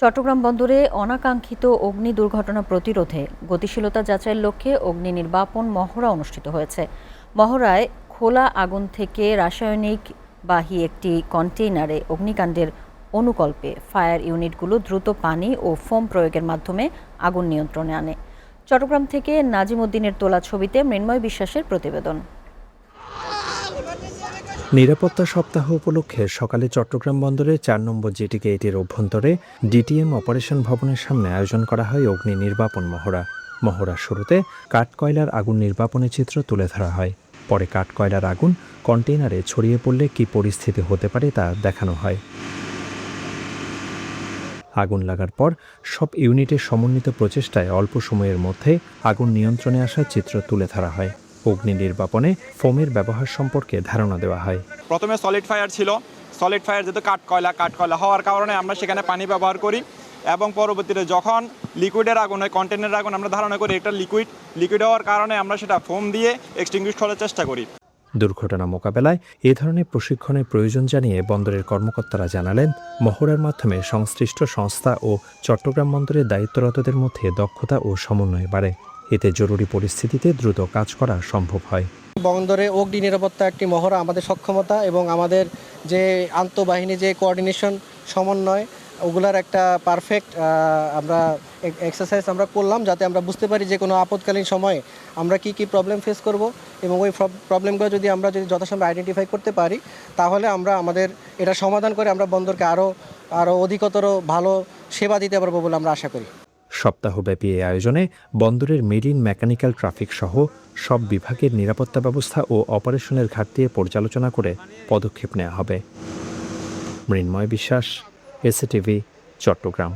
চট্টগ্রাম বন্দরে অনাকাঙ্ক্ষিত অগ্নি দুর্ঘটনা প্রতিরোধে গতিশীলতা যাচাইয়ের লক্ষ্যে অগ্নি নির্বাপন মহড়া অনুষ্ঠিত হয়েছে। মহড়ায় খোলা আগুন থেকে রাসায়নিক বাহী একটি কন্টেইনারে অগ্নিকাণ্ডের অনুকল্পে ফায়ার ইউনিটগুলো দ্রুত পানি ও ফোম প্রয়োগের মাধ্যমে আগুন নিয়ন্ত্রণে আনে। চট্টগ্রাম থেকে নাজিম উদ্দিনের তোলা ছবিতে মৃন্ময় বিশ্বাসের প্রতিবেদন। নিরাপত্তা সপ্তাহ উপলক্ষে সকালে চট্টগ্রাম বন্দরের ৪ নম্বর জেটি গেটের অভ্যন্তরে ডিটিএম অপারেশন ভবনের সামনে আয়োজন করা হয় অগ্নি নির্বাপন মহড়া। মহড়ার শুরুতে কাঠকয়লার আগুন নির্বাপনের চিত্র তুলে ধরা হয়। পরে কাঠকয়লার আগুন কন্টেইনারে ছড়িয়ে পড়লে কী পরিস্থিতি হতে পারে তা দেখানো হয়। আগুন লাগার পর সব ইউনিটের সমন্বিত প্রচেষ্টায় অল্প সময়ের মধ্যে আগুন নিয়ন্ত্রণে আসার চিত্র তুলে ধরা হয়। অগ্নি নির্বাপনে ফোমের ব্যবহার সম্পর্কে ধারণা দেওয়া হয়। প্রথমে সলিড ফায়ার ছিল। সলিড ফায়ার যেহেতু কাঠকয়লা হওয়ার কারণে আমরা সেখানে পানি ব্যবহার করি এবং পরবর্তীতে যখন লিকুইডের আগুন হয়, কন্টেনারের আগুন আমরা ধারণা করি একটা লিকুইড হওয়ার কারণে আমরা সেটা ফোম দিয়ে এক্সটিংগুইশ করার চেষ্টা করি। দুর্ঘটনা মোকাবেলায় এ ধরনের প্রশিক্ষণের প্রয়োজন জানিয়ে বন্দরের কর্মকর্তারা জানালেন, মহড়ার মাধ্যমে সংশ্লিষ্ট সংস্থা ও চট্টগ্রাম বন্দরের দায়িত্বরতদের মধ্যে দক্ষতা ও সমন্বয় বাড়ে। এতে জরুরি পরিস্থিতিতে দ্রুত কাজ করা সম্ভব হয়। বন্দরে অগ্নি নিরাপত্তা একটি মহড়া আমাদের সক্ষমতা এবং আমাদের যে আন্তঃবাহিনী যে কোঅর্ডিনেশন সমন্বয় ওগুলার একটা পারফেক্ট আমরা এক্সারসাইজ আমরা করলাম, যাতে আমরা বুঝতে পারি যে কোনো আপৎকালীন সময়ে আমরা কি প্রবলেম ফেস করব এবং ওই প্রবলেমগুলো যদি যথাসময়ে আইডেন্টিফাই করতে পারি, তাহলে আমরা আমাদের এটা সমাধান করে আমরা বন্দরকে আরও অধিকতর ভালো সেবা দিতে পারবো বলে আমরা আশা করি। সপ্তাহব্যাপী এই আয়োজনে বন্দরের মেরিন মেকানিক্যাল ট্রাফিক সহ সব বিভাগের নিরাপত্তা ব্যবস্থা ও অপারেশনের ঘাটতি পর্যালোচনা করে পদক্ষেপ নেওয়া হবে। মৃন্ময় বিশ্বাস, এসএটিভি, চট্টগ্রাম।